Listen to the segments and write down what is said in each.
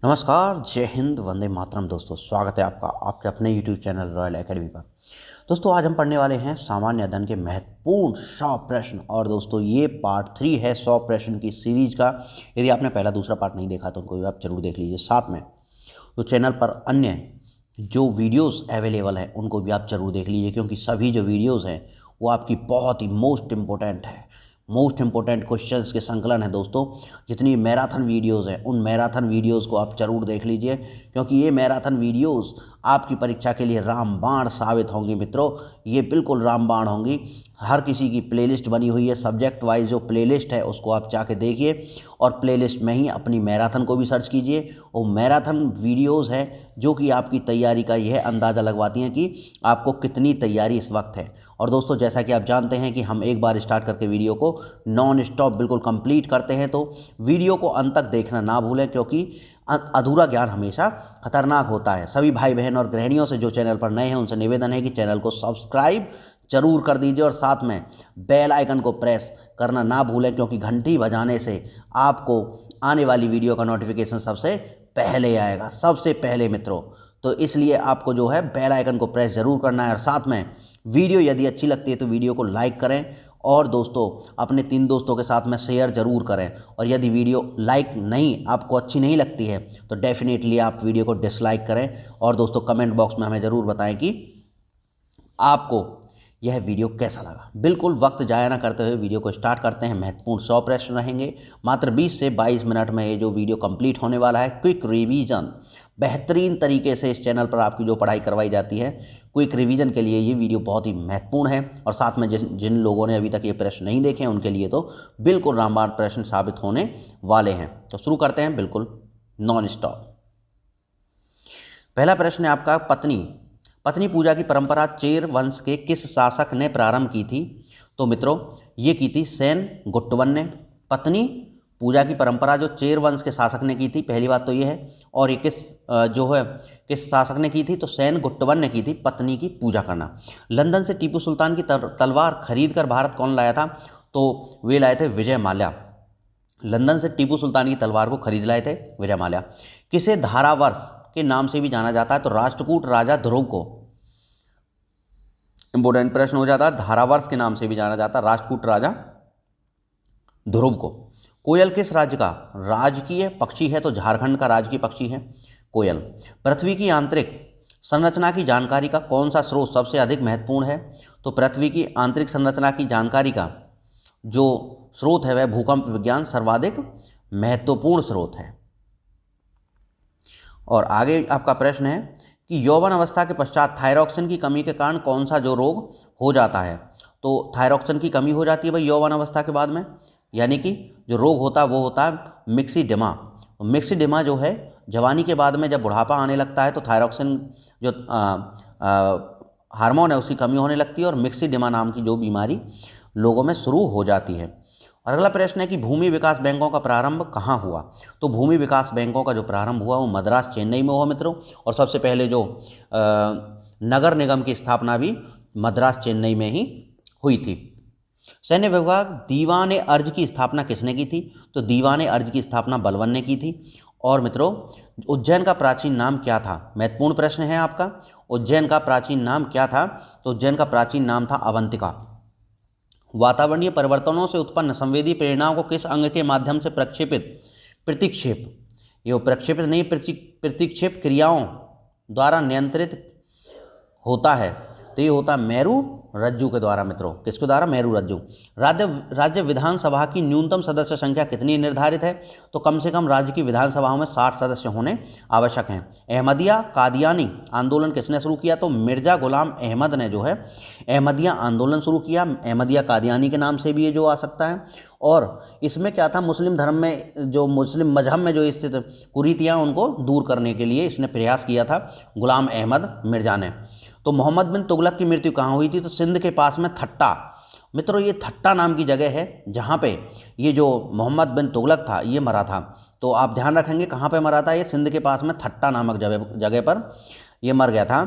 नमस्कार, जय हिंद, वंदे मातरम। दोस्तों, स्वागत है आपका आपके अपने यूट्यूब चैनल रॉयल एकेडमी पर। दोस्तों, आज हम पढ़ने वाले हैं सामान्य अध्ययन के महत्वपूर्ण 100 प्रश्न। और दोस्तों, ये पार्ट 3 है 100 प्रश्न की सीरीज का। यदि आपने पहला दूसरा पार्ट नहीं देखा तो उनको भी आप जरूर देख लीजिए। साथ में तो चैनल पर अन्य जो वीडियोस अवेलेबल हैं उनको भी आप जरूर देख लीजिए, क्योंकि सभी जो वीडियोस हैं वो आपकी बहुत ही मोस्ट इम्पोर्टेंट क्वेश्चंस के संकलन है। दोस्तों, जितनी मैराथन वीडियोस हैं उन मैराथन वीडियोस को आप जरूर देख लीजिए, क्योंकि ये मैराथन वीडियोस आपकी परीक्षा के लिए रामबाण साबित होंगी। मित्रों, ये बिल्कुल रामबाण होंगी। हर किसी की प्लेलिस्ट बनी हुई है, सब्जेक्ट वाइज जो प्लेलिस्ट है उसको आप जाके देखिए और प्लेलिस्ट में ही अपनी मैराथन को भी सर्च कीजिए। वो मैराथन वीडियोस है जो कि आपकी तैयारी का यह अंदाज़ा लगवाती हैं कि आपको कितनी तैयारी इस वक्त है। और दोस्तों, जैसा कि आप जानते हैं कि हम एक बार स्टार्ट करके वीडियो को नॉन स्टॉप बिल्कुल कंप्लीट करते हैं, तो वीडियो को अंत तक देखना ना भूलें, क्योंकि अधूरा ज्ञान हमेशा खतरनाक होता है। सभी भाई बहन और गृहिणियों से जो चैनल पर नए हैं उनसे निवेदन है कि चैनल को सब्सक्राइब जरूर कर दीजिए और साथ में बेल आइकन को प्रेस करना ना भूलें, क्योंकि घंटी बजाने से आपको आने वाली वीडियो का नोटिफिकेशन सबसे पहले आएगा, सबसे पहले मित्रों। तो इसलिए आपको जो है बेल आइकन को प्रेस ज़रूर करना है। और साथ में वीडियो यदि अच्छी लगती है तो वीडियो को लाइक करें और दोस्तों अपने 3 दोस्तों के साथ में शेयर ज़रूर करें। और यदि वीडियो लाइक नहीं आपको अच्छी नहीं लगती है तो डेफिनेटली आप वीडियो को डिसलाइक करें। और दोस्तों, कमेंट बॉक्स में हमें ज़रूर बताएं कि आपको यह वीडियो कैसा लगा। बिल्कुल वक्त जाया ना करते हुए वीडियो को स्टार्ट करते हैं। महत्वपूर्ण 100 प्रश्न रहेंगे। मात्र 20 से 22 मिनट में ये जो वीडियो कंप्लीट होने वाला है। क्विक रिवीजन बेहतरीन तरीके से इस चैनल पर आपकी जो पढ़ाई करवाई जाती है, क्विक रिवीजन के लिए ये वीडियो बहुत ही महत्वपूर्ण है। और साथ में जिन लोगों ने अभी तक ये प्रश्न नहीं देखे हैं उनके लिए तो बिल्कुल रामबाण प्रश्न साबित होने वाले हैं। तो शुरू करते हैं बिल्कुल नॉन स्टॉप। पहला प्रश्न है आपका, पत्नी पूजा की परंपरा चेर वंश के किस शासक ने प्रारंभ की थी? तो मित्रों, ये की थी सेनगुट्टवन ने। पत्नी पूजा की परंपरा जो चेर वंश के शासक ने की थी, पहली बात तो ये है। और ये किस शासक ने की थी? तो सेनगुट्टवन ने की थी पत्नी की पूजा करना। लंदन से टीपू सुल्तान की तलवार खरीद कर भारत कौन लाया था? तो वे लाए थे विजय माल्या। लंदन से टीपू सुल्तान की तलवार को खरीद लाए थे विजय माल्या। किसे धारावर्ष के नाम से भी जाना जाता है? तो राष्ट्रकूट राजा ध्रुव को। इंपोर्टेंट प्रश्न हो जाता है, धारावर्ष के नाम से भी जाना जाता है राष्ट्रकूट राजा ध्रुव को। कोयल किस राज्य का राजकीय पक्षी है? तो झारखंड का राजकीय पक्षी है कोयल। पृथ्वी की आंतरिक संरचना की जानकारी का कौन सा स्रोत सबसे अधिक महत्वपूर्ण है? तो पृथ्वी की आंतरिक संरचना की जानकारी का जो स्रोत है वह भूकंप विज्ञान सर्वाधिक महत्वपूर्ण स्रोत है। और आगे आपका प्रश्न है कि यौवन अवस्था के पश्चात थायरॉक्सिन की कमी के कारण कौन सा जो रोग हो जाता है? तो थायरॉक्सिन की कमी हो जाती है भाई यौवन अवस्था के बाद में, यानी कि जो रोग होता है वो होता है मिक्सिडिमा। मिक्सिडिमा जो है जवानी के बाद में जब बुढ़ापा आने लगता है तो थायरॉक्सिन जो हार्मोन है उसकी कमी होने लगती है और मिक्सिडिमा नाम की जो बीमारी लोगों में शुरू हो जाती है। और अगला प्रश्न है कि भूमि विकास बैंकों का प्रारंभ कहाँ हुआ? तो भूमि विकास बैंकों का जो प्रारंभ हुआ वो मद्रास चेन्नई में हुआ मित्रों। और सबसे पहले जो नगर निगम की स्थापना भी मद्रास चेन्नई में ही हुई थी। सैन्य विभाग दीवान अर्ज की स्थापना किसने की थी? तो दीवान अर्ज की स्थापना बलबन ने की थी। और मित्रों, उज्जैन का प्राचीन नाम क्या था? महत्वपूर्ण प्रश्न है आपका। उज्जैन का प्राचीन नाम क्या था? तो उज्जैन का प्राचीन नाम था अवंतिका। वातावरणीय परिवर्तनों से उत्पन्न संवेदी प्रेरणाओं को किस अंग के माध्यम से प्रतिक्षेप ये प्रक्षेपित नहीं प्रतिक्षेप क्रियाओं द्वारा नियंत्रित होता है? तो ये होता है मेरु रज्जु के द्वारा मित्रों। किसके द्वारा? मेरु रज्जु। राज्य विधानसभा की न्यूनतम सदस्य संख्या कितनी निर्धारित है? तो कम से कम राज्य की विधानसभाओं में 60 सदस्य होने आवश्यक हैं। अहमदिया कादियानी आंदोलन किसने शुरू किया? तो मिर्जा गुलाम अहमद ने जो है अहमदिया आंदोलन शुरू किया। अहमदिया कादियानी के नाम से भी ये जो आ सकता है। और इसमें क्या था, मुस्लिम धर्म में जो मुस्लिम मजहब में जो स्थित कुरीतियाँ उनको दूर करने के लिए इसने प्रयास किया था गुलाम अहमद मिर्जा ने। तो मोहम्मद बिन तुगलक की मृत्यु कहाँ हुई थी? तो सिंध के पास में थट्टा। मित्रों, ये थट्टा नाम की जगह है जहाँ पे ये जो मोहम्मद बिन तुगलक था ये मरा था। तो आप ध्यान रखेंगे कहाँ पे मरा था? ये सिंध के पास में थट्टा नामक जगह पर ये मर गया था।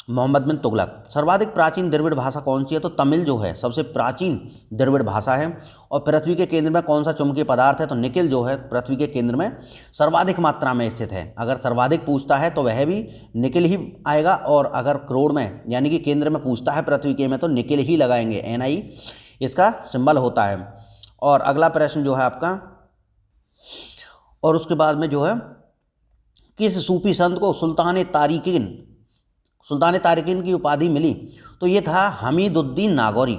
मोहम्मद बिन तुगलक। सर्वाधिक प्राचीन द्रविड़ भाषा कौन सी है? तो तमिल जो है सबसे प्राचीन द्रविड़ भाषा है। और पृथ्वी के केंद्र में कौन सा चुंबकीय पदार्थ है? तो निकिल जो है पृथ्वी के केंद्र में सर्वाधिक मात्रा में स्थित है। अगर सर्वाधिक पूछता है तो वह भी निकिल ही आएगा, और अगर करोड़ में यानी कि केंद्र में पूछता है पृथ्वी के में तो निकिल ही लगाएंगे, Ni इसका सिंबल होता है। और अगला प्रश्न जो है आपका, और उसके बाद में जो है, किस सूफी संत को सुल्तान तारिकीन की उपाधि मिली? तो ये था हमीदुद्दीन नागौरी।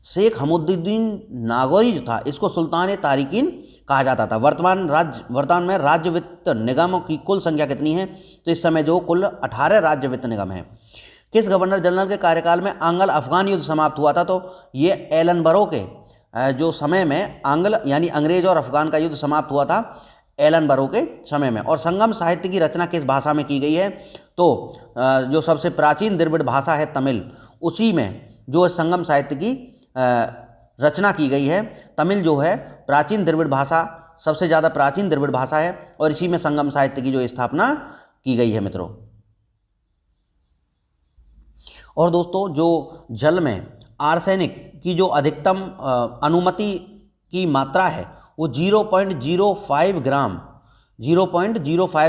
शेख हमीदुद्दीन नागौरी जो था इसको सुल्तान तारिकीन कहा जाता था। वर्तमान में राज्य वित्त निगमों की कुल संख्या कितनी है? तो इस समय जो कुल 18 राज्य वित्त निगम है। किस गवर्नर जनरल के कार्यकाल में आंग्ल अफगान युद्ध समाप्त हुआ था? तो ये एलनबरो के जो समय में आंग्ल यानी अंग्रेज और अफगान का युद्ध समाप्त हुआ था एलनबरो के समय में। और संगम साहित्य की रचना किस भाषा में की गई है? तो जो सबसे प्राचीन द्रविड़ भाषा है तमिल, उसी में जो संगम साहित्य की रचना की गई है। तमिल जो है प्राचीन द्रविड़ भाषा, सबसे ज़्यादा प्राचीन द्रविड़ भाषा है, और इसी में संगम साहित्य की जो स्थापना की गई है मित्रों। और दोस्तों जो जल में आर्सेनिक की जो अधिकतम अनुमति की मात्रा है वो 0.05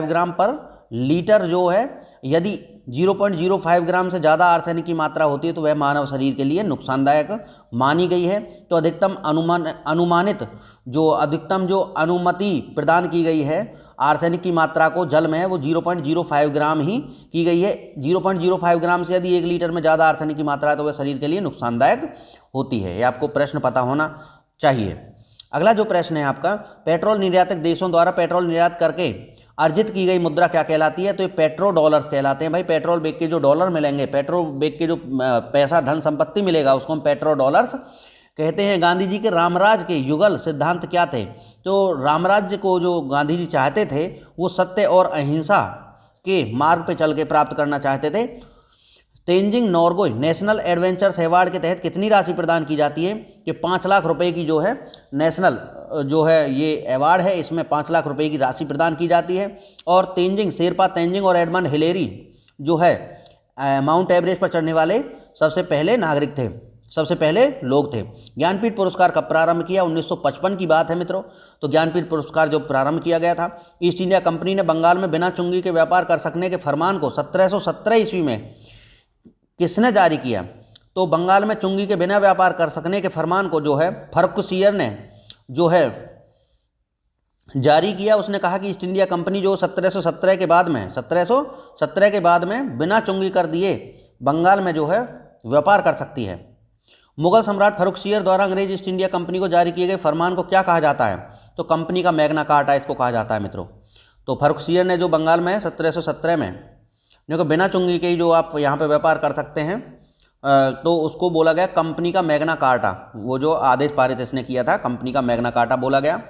ग्राम पर लीटर जो है, यदि 0.05 ग्राम से ज़्यादा आर्सेनिक की मात्रा होती है तो वह मानव शरीर के लिए नुकसानदायक मानी गई है। तो अधिकतम अधिकतम जो अनुमति प्रदान की गई है आर्सेनिक की मात्रा को जल में है वो 0.05 ग्राम ही की गई है। 0.05 ग्राम से यदि 1 लीटर में ज़्यादा आर्सेनिक की मात्रा है तो वह शरीर के लिए नुकसानदायक होती है। ये आपको प्रश्न पता होना चाहिए। अगला जो प्रश्न है आपका, पेट्रोल निर्यातक देशों द्वारा पेट्रोल निर्यात करके अर्जित की गई मुद्रा क्या कहलाती है? तो ये पेट्रो डॉलर्स कहलाते हैं। भाई पेट्रोल बेच के जो डॉलर मिलेंगे, पेट्रोल बेच के जो पैसा धन संपत्ति मिलेगा उसको हम पेट्रो डॉलर्स कहते हैं। गांधी जी के रामराज के युगल सिद्धांत क्या थे? तो रामराज्य को जो गांधी जी चाहते थे वो सत्य और अहिंसा के मार्ग पे चल के प्राप्त करना चाहते थे। Tenzing Norgay national adventures award के तहत कितनी राशि प्रदान की जाती है? कि 5 लाख रुपए की जो है नेशनल जो है ये अवार्ड है, इसमें 5 लाख रुपए की राशि प्रदान की जाती है। और तेंजिंग शेरपा तेंजिंग और एडमंड हिलेरी जो है माउंट एवरेस्ट पर चढ़ने वाले सबसे पहले नागरिक थे, सबसे पहले लोग थे। ज्ञानपीठ पुरस्कार कब प्रारंभ किया? 1955 की बात है मित्रों। तो ज्ञानपीठ पुरस्कार जो प्रारंभ किया गया था, ईस्ट इंडिया कंपनी ने बंगाल में बिना चुंगी के व्यापार कर सकने के फरमान को 1717 ईस्वी में किसने जारी किया? तो बंगाल में चुंगी के बिना व्यापार कर सकने के फरमान को जो है फर्रुखसियर ने जो है जारी किया। उसने कहा कि ईस्ट इंडिया कंपनी जो 1717 के बाद में बिना चुंगी कर दिए बंगाल में जो है व्यापार कर सकती है। मुगल सम्राट फर्रुखसियर द्वारा अंग्रेज ईस्ट इंडिया कंपनी को जारी किए गए फरमान को क्या कहा जाता है? तो कंपनी का मैग्ना कार्टा इसको कहा जाता है मित्रों। तो फर्रुखसियर ने जो बंगाल में 1717 में देखो बिना चुंगी के ही जो आप यहाँ पे व्यापार कर सकते हैं, तो उसको बोला गया कंपनी का मैग्ना कार्टा। वो जो आदेश पारित इसने किया था कंपनी का मैग्ना कार्टा बोला गया।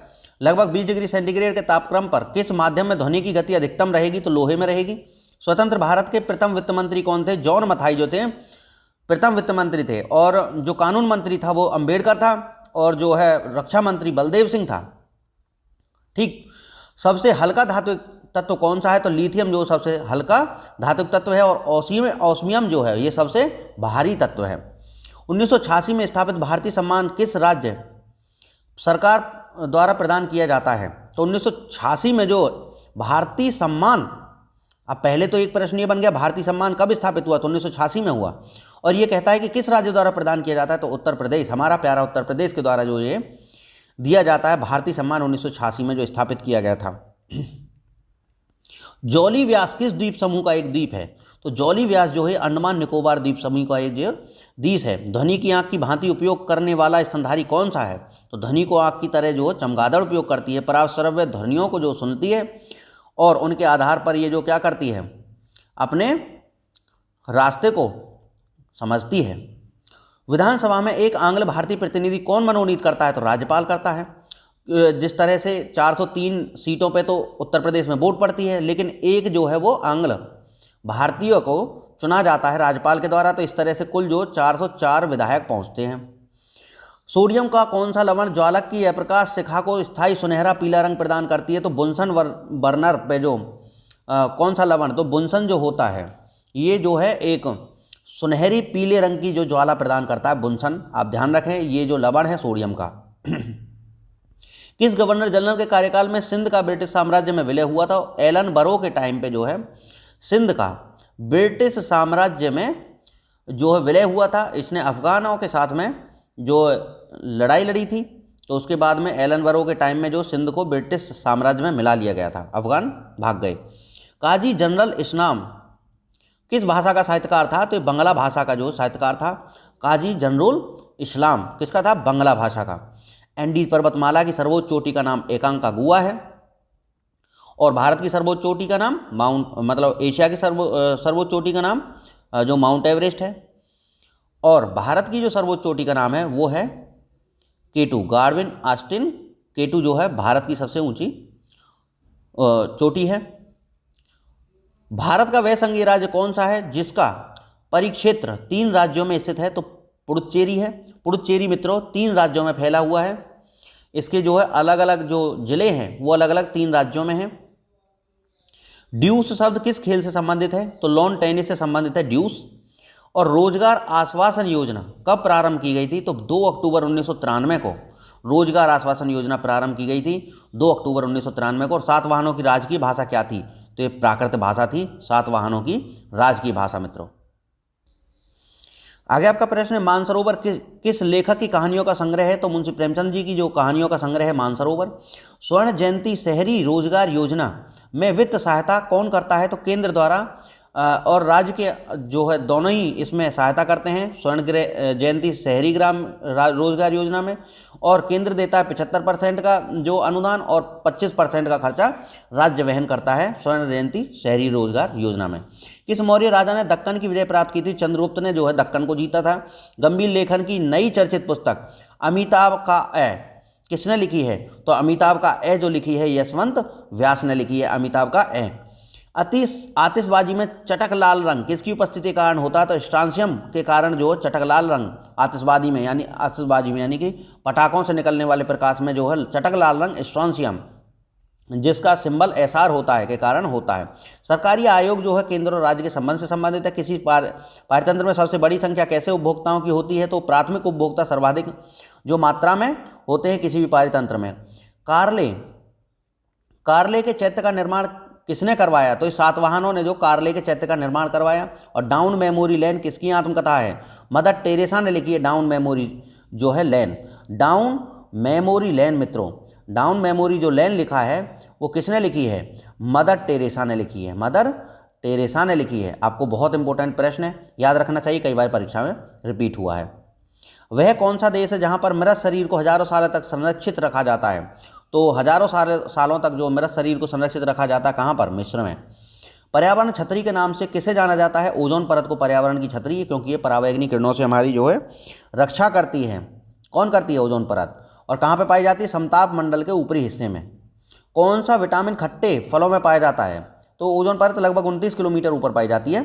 लगभग 20 डिग्री सेंटीग्रेड के तापक्रम पर किस माध्यम में ध्वनि की गति अधिकतम रहेगी? तो लोहे में रहेगी। स्वतंत्र भारत के प्रथम वित्त मंत्री कौन थे? जॉन मथाई जो थे प्रथम वित्त मंत्री थे। और जो कानून मंत्री था वो अंबेडकर था, और जो है रक्षा मंत्री बलदेव सिंह था। ठीक। सबसे हल्का धातु तत्व कौन सा है? तो लिथियम जो सबसे हल्का धातुक तत्व है, और ऑस्मियम जो है ये सबसे भारी तत्व है। 1986 में स्थापित भारतीय सम्मान किस राज्य सरकार द्वारा प्रदान किया जाता है? तो 1986 में जो भारतीय सम्मान, अब पहले तो एक प्रश्न ये बन गया भारतीय सम्मान कब स्थापित हुआ? तो 1986 में हुआ। और ये कहता है कि किस राज्य द्वारा प्रदान किया जाता है? तो उत्तर प्रदेश, हमारा प्यारा उत्तर प्रदेश के द्वारा जो ये दिया जाता है भारतीय सम्मान 1986 में जो स्थापित किया गया था। जॉली व्यास किस द्वीप समूह का एक द्वीप है? तो जॉली व्यास जो है अंडमान निकोबार द्वीप समूह का एक द्वीप है। ध्वनि की आंख की भांति उपयोग करने वाला स्तनधारी कौन सा है? तो ध्वनि को आंख की तरह जो चमगादड़ उपयोग करती है, पराश्रव्य ध्वनियों को जो सुनती है और उनके आधार पर ये जो क्या करती है अपने रास्ते को समझती है। विधानसभा में एक आंग्ल भारतीय प्रतिनिधि कौन मनोनीत करता है? तो राज्यपाल करता है। जिस तरह से 403 सीटों पे तो उत्तर प्रदेश में वोट पड़ती है, लेकिन एक जो है वो आंग्ल भारतीयों को चुना जाता है राज्यपाल के द्वारा। तो इस तरह से कुल जो 404 विधायक पहुंचते हैं। सोडियम का कौन सा लवण ज्वालक की अप्रकाश शिखा को स्थायी सुनहरा पीला रंग प्रदान करती है? तो बुनसन बर्नर पे जो कौन सा लवण? तो बुनसन जो होता है ये जो है एक सुनहरी पीले रंग की जो ज्वाला प्रदान करता है बुनसन। आप ध्यान रखें, ये जो लवण है सोडियम का। किस गवर्नर जनरल के कार्यकाल में सिंध का ब्रिटिश साम्राज्य में विलय हुआ था? एलन बरो के टाइम पे जो है सिंध का ब्रिटिश साम्राज्य में जो है विलय हुआ था। इसने अफगानों के साथ में जो लड़ाई लड़ी थी, तो उसके बाद में एलन बरो के टाइम में जो सिंध को ब्रिटिश साम्राज्य में मिला लिया गया था, अफगान भाग गए। काजी जनरल इस्लाम किस भाषा का साहित्यकार था? तो ये बंगला भाषा का जो साहित्यकार था। काजी जनरल इस्लाम किसका था? बंगला भाषा का। एंडीज पर्वतमाला की सर्वोच्च चोटी का नाम एकांकागुआ है, और भारत की सर्वोच्च चोटी का नाम एशिया की सर्वोच्च चोटी का नाम जो माउंट एवरेस्ट है, और भारत की जो सर्वोच्च चोटी का नाम है वो है K2, गार्विन ऑस्टिन K2 जो है भारत की सबसे ऊंची चोटी है। भारत का वह संघीय राज्य कौन सा है जिसका परिक्षेत्र 3 राज्यों में स्थित है? तो पुडुचेरी है। पुडुचेरी मित्रों 3 राज्यों में फैला हुआ है। इसके जो है अलग अलग जो जिले हैं वो अलग अलग 3 राज्यों में हैं। ड्यूस शब्द किस खेल से संबंधित है? तो लॉन टेनिस से संबंधित है ड्यूस। और रोजगार आश्वासन योजना कब प्रारंभ की गई थी? तो 2 अक्टूबर 1993 को रोजगार आश्वासन योजना प्रारंभ की गई थी, 2 अक्टूबर 1993 को। और सातवाहनों की राजकीय भाषा क्या थी? तो ये प्राकृत भाषा थी, सातवाहनों की राजकीय भाषा मित्रों। आगे आपका प्रश्न है मानसरोवर किस लेखक की कहानियों का संग्रह है? तो मुंशी प्रेमचंद जी की जो कहानियों का संग्रह है मानसरोवर। स्वर्ण जयंती शहरी रोजगार योजना में वित्त सहायता कौन करता है? तो केंद्र द्वारा और राज्य के जो है दोनों ही इसमें सहायता करते हैं स्वर्ण जयंती शहरी ग्राम रोजगार योजना में। और केंद्र देता है 75% का जो अनुदान, और 25% का खर्चा राज्य वहन करता है स्वर्ण जयंती शहरी रोजगार योजना में। किस मौर्य राजा ने दक्कन की विजय प्राप्त की थी? चंद्रगुप्त ने जो है दक्कन को जीता था। गंभीर लेखन की नई चर्चित पुस्तक अमिताभ का ए किसने लिखी है? तो अमिताभ का ए जो लिखी है यशवंत व्यास ने लिखी है, अमिताभ का ए। आतिशबाजी में चटक लाल रंग किसकी उपस्थिति के कारण होता है? तो स्ट्रांसियम के कारण जो चटक लाल रंग आतिशबाजी में यानी कि पटाखों से निकलने वाले प्रकाश में जो है चटक लाल रंग स्ट्रांसियम जिसका सिंबल एसआर होता है के कारण होता है। सरकारी आयोग जो है केंद्र और राज्य के संबंध से संबंधित है। किसी पारतंत्र में सबसे बड़ी संख्या कैसे उपभोक्ताओं की होती है? तो प्राथमिक उपभोक्ता सर्वाधिक जो मात्रा में होते हैं किसी भी पारतंत्र में। कार्ले के चैत्य का निर्माण किसने करवाया? तो इस सातवाहनों ने जो कार्ले के चैत्य का निर्माण करवाया। और डाउन मेमोरी लेन किसकी आत्मकथा है? मदर टेरेसा ने लिखी है डाउन मेमोरी जो है लेन, डाउन मेमोरी लेन मित्रों। डाउन मेमोरी जो लेन लिखा है वो किसने लिखी है? मदर टेरेसा ने लिखी है, मदर टेरेसा ने लिखी है। आपको बहुत इंपॉर्टेंट प्रश्न है, याद रखना चाहिए, कई बार परीक्षा में रिपीट हुआ है। वह कौन सा देश है जहाँ पर मृत शरीर को हजारों सालों तक संरक्षित रखा जाता है? तो हजारों सालों तक जो मृत शरीर को संरक्षित रखा जाता है कहाँ पर? मिस्र में। पर्यावरण छतरी के नाम से किसे जाना जाता है? ओजोन परत को पर्यावरण की छतरी है, क्योंकि ये पराबैंगनी किरणों से हमारी जो है रक्षा करती है। कौन करती है? ओजोन परत। और कहाँ पे पाई जाती है? समताप मंडल के ऊपरी हिस्से में। कौन सा विटामिन खट्टे फलों में पाया जाता है? तो ओजोन परत लगभग 29 किलोमीटर ऊपर पाई जाती है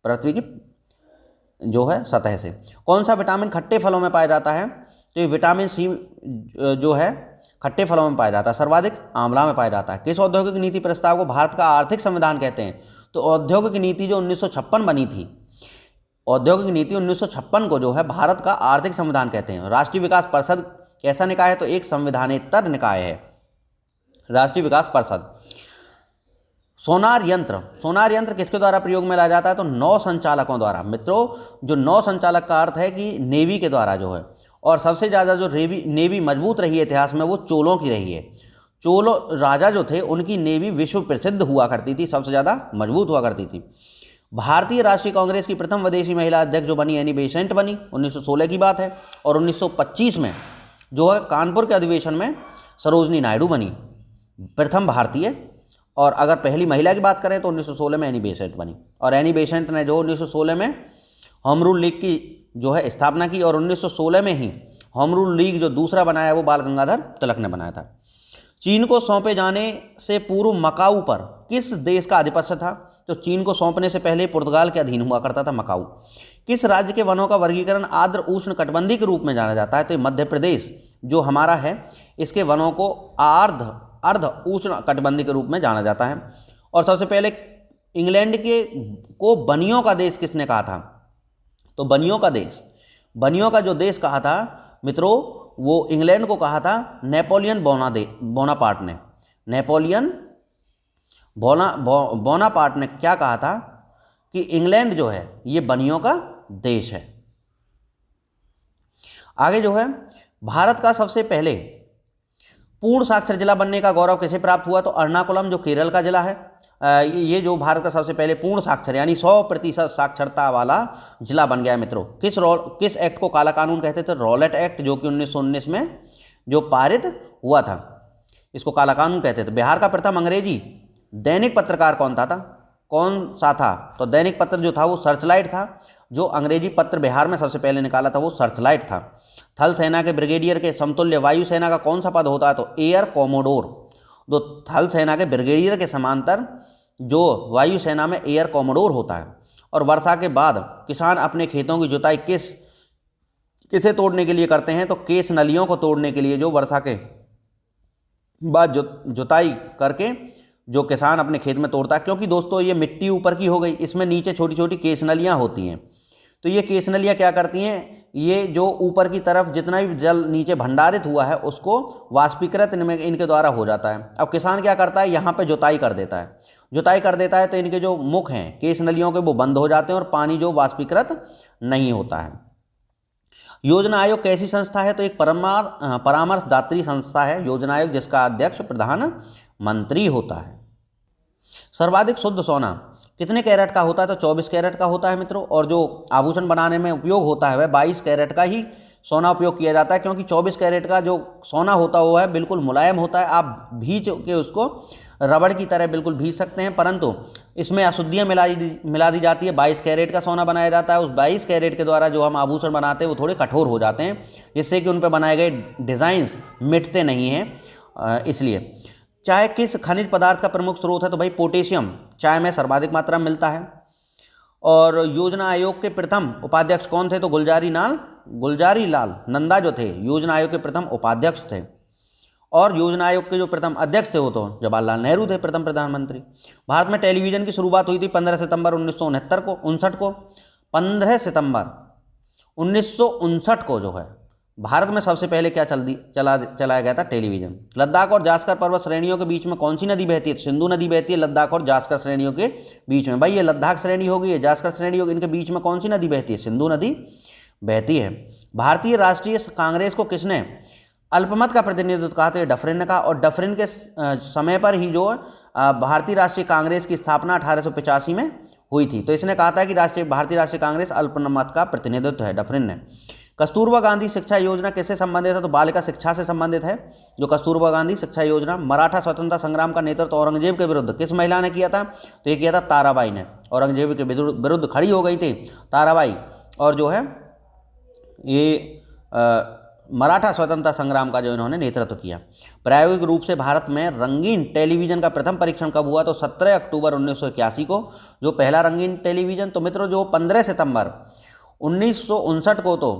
पृथ्वी की जो है सतह से। कौन सा विटामिन खट्टे फलों में पाया जाता है? तो ये विटामिन सी जो है खट्टे फलों में पाया जाता है, सर्वाधिक आंवला में पाया जाता है। किस औद्योगिक नीति प्रस्ताव को भारत का आर्थिक संविधान कहते हैं? तो औद्योगिक नीति जो 1956 बनी थी, औद्योगिक नीति 1956 को जो है भारत का आर्थिक संविधान कहते हैं। राष्ट्रीय विकास परिषद कैसा निकाय है? तो एक संविधानेतर निकाय है राष्ट्रीय विकास परिषद। सोनार यंत्र किसके द्वारा प्रयोग में लाया जाता है? तो नौ संचालकों द्वारा मित्रों। जो नौ संचालक का अर्थ है कि नेवी के द्वारा जो है। और सबसे ज़्यादा जो नेवी मजबूत रही है इतिहास में वो चोलों की रही है। चोलो राजा जो थे उनकी नेवी विश्व प्रसिद्ध हुआ करती थी, सबसे ज़्यादा मजबूत हुआ करती थी। भारतीय राष्ट्रीय कांग्रेस की प्रथम विदेशी महिला अध्यक्ष जो बनी एनी बेसेंट बनी, 1916 की बात है। और 1925 में जो है कानपुर के अधिवेशन में सरोजनी नायडू बनी प्रथम भारतीय। और अगर पहली महिला की बात करें तो 1916 में एनी बेसेंट बनी। और एनी बेसेंट ने जो 1916 में होम रूल लीग की जो है स्थापना की। और 1916 में ही होम रूल लीग जो दूसरा बनाया वो बाल गंगाधर तिलक ने बनाया था। चीन को सौंपे जाने से पूर्व मकाऊ पर किस देश का आधिपत्य था? तो चीन को सौंपने से पहले पुर्तगाल के अधीन हुआ करता था मकाऊ। किस राज्य के वनों का वर्गीकरण आर्द्र उष्ण कटिबंधीय के रूप में जाना जाता है? तो मध्य प्रदेश जो हमारा है इसके वनों को अर्ध उष्ण कटिबंधीय के रूप में जाना जाता है। और सबसे पहले इंग्लैंड को बनियों का देश किसने कहा था? तो बनियों का देश, बनियों का जो देश कहा था मित्रों, वो इंग्लैंड को कहा था नेपोलियन बोनापार्ट ने। नेपोलियन बोनापार्ट ने क्या कहा था कि इंग्लैंड जो है ये बनियों का देश है। आगे जो है, भारत का सबसे पहले पूर्ण साक्षर जिला बनने का गौरव किसे प्राप्त हुआ? तो एर्नाकुलम जो केरल का जिला है, ये जो भारत का सबसे पहले पूर्ण साक्षर यानी 100% साक्षरता वाला जिला बन गया मित्रों। किस एक्ट को काला कानून कहते थे? रॉलेट एक्ट, जो कि 1919 में जो पारित हुआ था, इसको काला कानून कहते थे। बिहार का प्रथम अंग्रेजी दैनिक पत्रकार कौन सा था? तो दैनिक पत्र जो था वो सर्चलाइट था। जो अंग्रेजी पत्र बिहार में सबसे पहले निकाला था वो सर्चलाइट था। थल सेना के ब्रिगेडियर के समतुल्य वायुसेना का कौन सा पद होता है? तो एयर कॉमोडोर। तो थल सेना के ब्रिगेडियर के समांतर जो वायुसेना में एयर कॉमोडोर होता है। और वर्षा के बाद किसान अपने खेतों की जुताई किसे तोड़ने के लिए करते हैं? तो केस नलियों को तोड़ने के लिए, जो वर्षा के बाद जुताई करके जो किसान अपने खेत में तोड़ता है। क्योंकि दोस्तों ये मिट्टी ऊपर की हो गई, इसमें नीचे छोटी छोटी केस नलियाँ होती हैं। तो ये केस नलियाँ क्या करती हैं? ये जो ऊपर की तरफ जितना भी जल नीचे भंडारित हुआ है उसको वाष्पीकृत इनके द्वारा हो जाता है। अब किसान क्या करता है? यहाँ पे जुताई कर देता है। जुताई कर देता है तो इनके जो मुख हैं केस नलियों के वो बंद हो जाते हैं और पानी जो वाष्पीकृत नहीं होता है। योजना आयोग कैसी संस्था है? तो एक परामर्शदात्री संस्था है योजना आयोग, जिसका अध्यक्ष प्रधानमंत्री होता है। सर्वाधिक शुद्ध सोना कितने कैरेट का होता है? तो 24 कैरेट का होता है मित्रों। और जो आभूषण बनाने में उपयोग होता है वह 22 कैरेट का ही सोना उपयोग किया जाता है, क्योंकि 24 कैरेट का जो सोना होता है वो है बिल्कुल मुलायम होता है। आप भींच के उसको रबड़ की तरह बिल्कुल भींच सकते हैं, परंतु इसमें अशुद्धियाँ मिला दी जाती है। 22 कैरेट का सोना बनाया जाता है। उस 22 कैरेट के द्वारा जो हम आभूषण बनाते हैं वो थोड़े कठोर हो जाते हैं, जिससे कि उन पर बनाए गए डिज़ाइंस मिटते नहीं हैं। इसलिए चाय किस खनिज पदार्थ का प्रमुख स्रोत है? तो भाई पोटेशियम चाय में सर्वाधिक मात्रा में मिलता है। और योजना आयोग के प्रथम उपाध्यक्ष कौन थे? तो गुलजारी लाल नंदा जो थे योजना आयोग के प्रथम उपाध्यक्ष थे। और योजना आयोग के जो प्रथम अध्यक्ष थे वो तो जवाहरलाल नेहरू थे, प्रथम प्रधानमंत्री। भारत में टेलीविज़न की शुरुआत हुई थी 15 सितंबर 1959 को। 15 सितंबर 1959 को जो है भारत में सबसे पहले क्या चलाया गया था? टेलीविज़न। लद्दाख और जास्कर पर्वत श्रेणियों के बीच में कौन सी नदी बहती है? सिंधु नदी बहती है लद्दाख और जास्कर श्रेणियों के बीच में। भाई ये लद्दाख श्रेणी होगी, ये जास्कर श्रेणी होगी, इनके बीच में कौन सी नदी बहती है? सिंधु नदी बहती है। भारतीय राष्ट्रीय कांग्रेस को किसने अल्पमत का प्रतिनिधित्व कहा? तो डफरिन ने कहा। और डफरिन के समय पर ही जो भारतीय राष्ट्रीय कांग्रेस की स्थापना 1885 में हुई थी। तो इसने कहा था कि भारतीय राष्ट्रीय कांग्रेस अल्पमत का प्रतिनिधित्व है, डफरिन ने। कस्तूरबा गांधी शिक्षा योजना किससे संबंधित है? तो बालिका शिक्षा से संबंधित है जो कस्तूरबा गांधी शिक्षा योजना। मराठा स्वतंत्रता संग्राम का नेतृत्व औरंगजेब के विरुद्ध किस महिला ने किया था? तो ये किया था ताराबाई ने। औरंगजेब के विरुद्ध खड़ी हो गई थी ताराबाई, और जो है ये मराठा स्वतंत्रता संग्राम का जो इन्होंने नेतृत्व किया। प्रायोगिक रूप से भारत में रंगीन टेलीविज़न का प्रथम परीक्षण कब हुआ? तो 17 अक्टूबर 1981 को जो पहला रंगीन टेलीविज़न। तो मित्रों जो 15 सितंबर 1959 को तो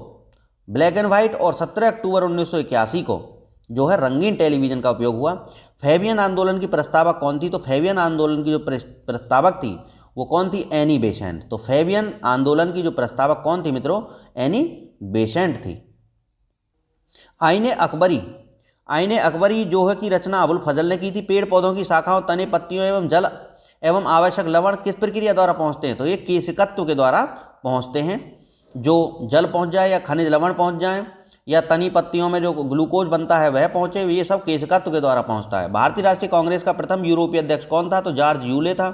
ब्लैक एंड वाइट और 17 अक्टूबर 1981 को जो है रंगीन टेलीविज़न का उपयोग हुआ। फैबियन आंदोलन की प्रस्तावक कौन थी? तो फैबियन आंदोलन की जो प्रस्तावक थी वो कौन थी? Annie Besant. तो फैबियन आंदोलन की जो प्रस्तावक कौन थी मित्रों? एनी बेसेंट थी। आईने अकबरी जो है की रचना अबुल फजल ने की थी। पेड़ पौधों की शाखाओं, तने, पत्तियों एवं जल एवं आवश्यक लवण किस प्रक्रिया द्वारा पहुँचते हैं? तो ये केशिकत्व के द्वारा पहुँचते हैं। जो जल पहुँच जाए या खनिज लवण पहुँच जाए या तनी पत्तियों में जो ग्लूकोज बनता है वह पहुँचे, ये सब केशिकत्व के द्वारा पहुँचता है। भारतीय राष्ट्रीय कांग्रेस का प्रथम यूरोपीय अध्यक्ष कौन था? तो जॉर्ज यूले था।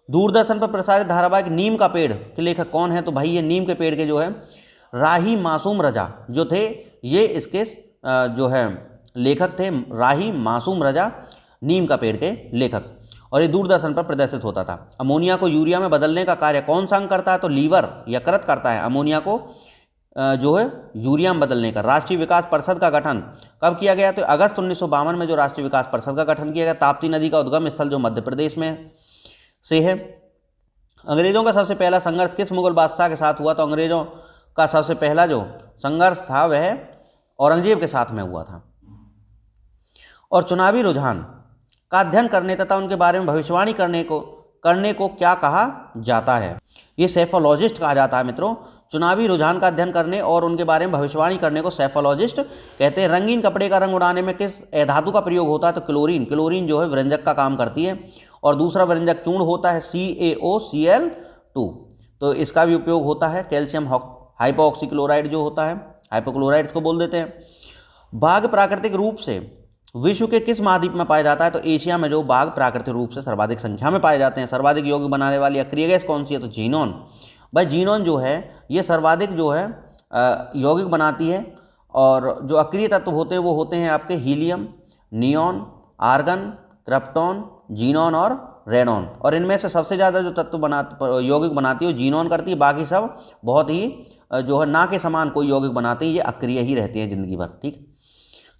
दूरदर्शन पर प्रसारित धारावाहिक नीम का पेड़ के लेखक कौन है? तो भाई ये नीम के पेड़ के जो है राही मासूम रजा जो थे, ये इसके जो है लेखक थे। राही मासूम रजा नीम का पेड़ के लेखक, और ये दूरदर्शन पर प्रदर्शित होता था। अमोनिया को यूरिया में बदलने का कार्य कौन सा अंग करता है? तो लीवर यकृत करता है अमोनिया को जो है यूरिया में बदलने का। राष्ट्रीय विकास परिषद का गठन कब किया गया? तो अगस्त 1952 में जो राष्ट्रीय विकास परिषद का गठन किया गया। ताप्ती नदी का उद्गम स्थल जो मध्य प्रदेश में से है। अंग्रेजों का सबसे पहला संघर्ष किस मुगल बादशाह के साथ हुआ? तो अंग्रेजों का सबसे पहला जो संघर्ष था वह औरंगजेब के साथ में हुआ था। और चुनावी रुझान का अध्ययन करने तथा उनके बारे में भविष्यवाणी करने को करने को क्या कहा जाता है? ये सेफोलॉजिस्ट कहा जाता है मित्रों। चुनावी रुझान का अध्ययन करने और उनके बारे में भविष्यवाणी करने को सेफोलॉजिस्ट कहते हैं। रंगीन कपड़े का रंग उड़ाने में किस धातु का प्रयोग होता है? तो क्लोरीन। क्लोरीन जो है व्यंजक का काम करती है। और दूसरा व्यंजक चूर्ण होता है CaOCl2, तो इसका भी उपयोग होता है। कैल्शियम हाइपोक्सीक्लोराइड जो होता है, हाइपोक्लोराइड्स को बोल देते हैं। बाघ प्राकृतिक रूप से विश्व के किस महाद्वीप में पाया जाता है? तो एशिया में जो बाघ प्राकृतिक रूप से सर्वाधिक संख्या में पाए जाते हैं। सर्वाधिक यौगिक बनाने वाली अक्रिय गैस कौन सी है? तो जीनोन। भाई जीनोन जो है ये सर्वाधिक जो है यौगिक बनाती है। और जो अक्रिय तत्व होते हैं वो होते हैं आपके helium, neon, argon, krypton, xenon और रेडॉन। और इनमें से सबसे ज़्यादा जो तत्व यौगिक बनाती है वो जीनोन करती है। बाकी सब बहुत ही जो है ना के समान कोई यौगिक बनाते हैं, ये अक्रिय ही रहती हैं जिंदगी भर। ठीक,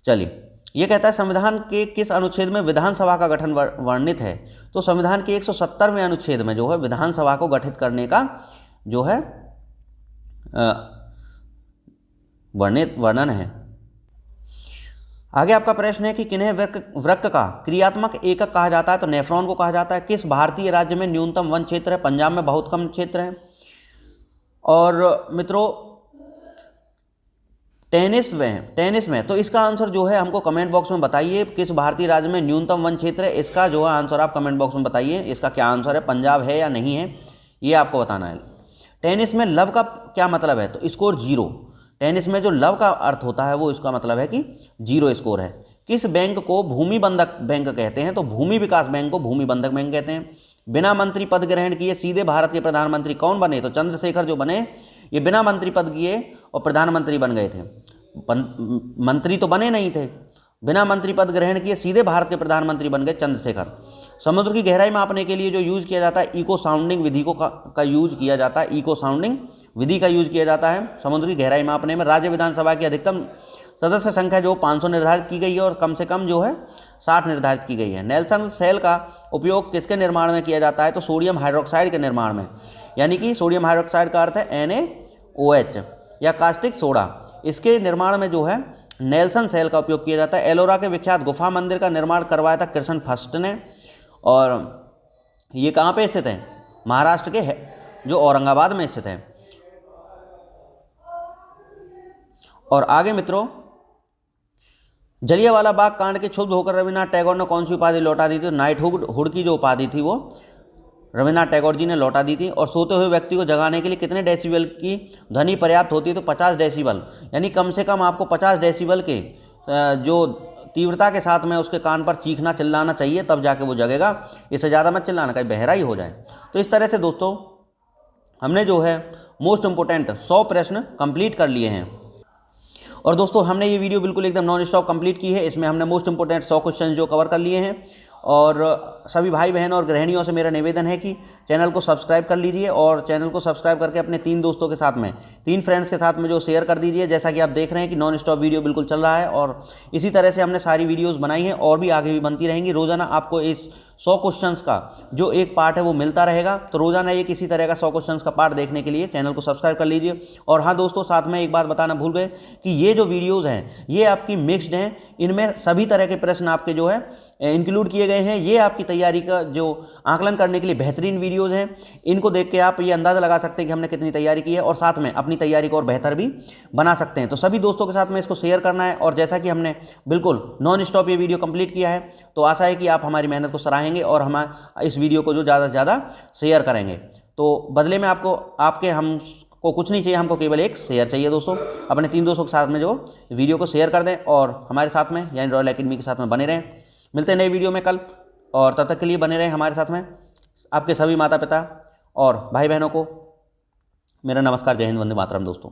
चलिए ये कहता है संविधान के किस अनुच्छेद में विधानसभा का गठन वर्णित है? तो संविधान के 170वें अनुच्छेद में जो है विधानसभा को गठित करने का जो है वर्णन है। आगे आपका प्रश्न है कि किन्हें वृक्क का क्रियात्मक एकक कहा जाता है? तो नेफ्रॉन को कहा जाता है। किस भारतीय राज्य में न्यूनतम वन क्षेत्र है? पंजाब में बहुत कम क्षेत्र है। और मित्रों टेनिस में तो इसका आंसर जो है हमको कमेंट बॉक्स में बताइए, किस भारतीय राज्य में न्यूनतम वन क्षेत्र है? इसका जो है आंसर आप कमेंट बॉक्स में बताइए, इसका क्या आंसर है, पंजाब है या नहीं है, ये आपको बताना है। टेनिस में लव का क्या मतलब है? तो स्कोर 0। टेनिस में जो लव का अर्थ होता है वो इसका मतलब है कि 0 स्कोर है। किस बैंक को भूमि बंधक बैंक कहते हैं? तो भूमि विकास बैंक को भूमि बंधक बैंक कहते हैं। बिना मंत्री पद ग्रहण किए सीधे भारत के प्रधानमंत्री कौन बने? तो चंद्रशेखर जो बने ये बिना मंत्री पद किए और प्रधानमंत्री बन गए थे। मंत्री तो बने नहीं थे, बिना मंत्री पद ग्रहण किए सीधे भारत के प्रधानमंत्री बन गए चंद्रशेखर। समुद्र की गहराई मापने के लिए जो यूज़ किया जाता है इको साउंडिंग विधि का यूज किया जाता है। इको साउंडिंग विधि का यूज किया जाता है समुद्र की गहराई मापने में। राज्य विधानसभा की अधिकतम सदस्य संख्या जो 500 निर्धारित की गई है और कम से कम जो है 60 निर्धारित की गई है। नेल्सन सेल का उपयोग किसके निर्माण में किया जाता है? तो सोडियम हाइड्रोक्साइड के निर्माण में, यानी कि सोडियम हाइड्रोक्साइड का अर्थ है NaOH या कास्टिक सोडा। इसके निर्माण में जो है नेल्सन सेल का उपयोग किया जाता है। एलोरा के विख्यात गुफा मंदिर का निर्माण करवाया था कृष्ण फर्स्ट ने, और ये कहाँ पे स्थित है? महाराष्ट्र के जो औरंगाबाद में स्थित है। और आगे मित्रों, जलियांवाला बाग कांड के क्षुब्ध होकर रविन्द्रनाथ टैगोर ने कौन सी उपाधि लौटा दी थी? नाइटहुड की जो उपाधि थी वो रविन्द्रनाथ टैगोर जी ने लौटा दी थी। और सोते हुए व्यक्ति को जगाने के लिए कितने डेसिबल की ध्वनि पर्याप्त होती है? तो 50 डेसिबल, यानी कम से कम आपको 50 डेसिबल के जो तीव्रता के साथ में उसके कान पर चीखना चिल्लाना चाहिए, तब जाके वो जगेगा। इससे ज़्यादा मत चिल्लाना, कहीं बहरा ही हो जाए। तो इस तरह से दोस्तों हमने जो है मोस्ट इंपोर्टेंट 100 प्रश्न कंप्लीट कर लिए हैं। और दोस्तों हमने ये वीडियो बिल्कुल एकदम नॉन स्टॉप कंप्लीट की है। इसमें हमने मोस्ट इंपोर्टेंट 100 क्वेश्चन जो कवर कर लिए हैं। और सभी भाई बहन और गृहिणियों से मेरा निवेदन है कि चैनल को सब्सक्राइब कर लीजिए, और चैनल को सब्सक्राइब करके अपने 3 दोस्तों के साथ में, 3 फ्रेंड्स के साथ में जो शेयर कर दीजिए। जैसा कि आप देख रहे हैं कि नॉन स्टॉप वीडियो बिल्कुल चल रहा है, और इसी तरह से हमने सारी वीडियोज़ बनाई हैं और भी आगे भी बनती रहेंगी। रोज़ाना आपको इस 100 क्वेश्चंस का जो एक पार्ट है वो मिलता रहेगा। तो रोज़ाना एक इसी तरह का 100 क्वेश्चंस का पार्ट देखने के लिए चैनल को सब्सक्राइब कर लीजिए। और हाँ दोस्तों, साथ में एक बात बताना भूल गए कि ये जो वीडियोज़ हैं ये आपकी मिक्स्ड हैं। इनमें सभी तरह के प्रश्न आपके जो है इंक्लूड किए गए हैं। ये आपकी तैयारी का जो आकलन करने के लिए बेहतरीन वीडियोज़ हैं। इनको देख के आप ये अंदाज़ा लगा सकते हैं कि हमने कितनी तैयारी की है, और साथ में अपनी तैयारी को और बेहतर भी बना सकते हैं। तो सभी दोस्तों के साथ में इसको शेयर करना है। और जैसा कि हमने बिल्कुल नॉन स्टॉप ये वीडियो कंप्लीट किया है, तो आशा है कि आप हमारी मेहनत को सराहेंगे और हम इस वीडियो को जो ज़्यादा से ज़्यादा शेयर करेंगे। तो बदले में हमको कुछ नहीं चाहिए, हमको केवल एक शेयर चाहिए दोस्तों। अपने 3 दोस्तों के साथ में जो वीडियो को शेयर कर दें और हमारे साथ में यानी रॉयल एकेडमी के साथ में बने रहें। मिलते हैं नई वीडियो में कल, और तब तक के लिए बने रहें हमारे साथ में। आपके सभी माता पिता और भाई बहनों को मेरा नमस्कार। जय हिंद, वंदे मातरम दोस्तों।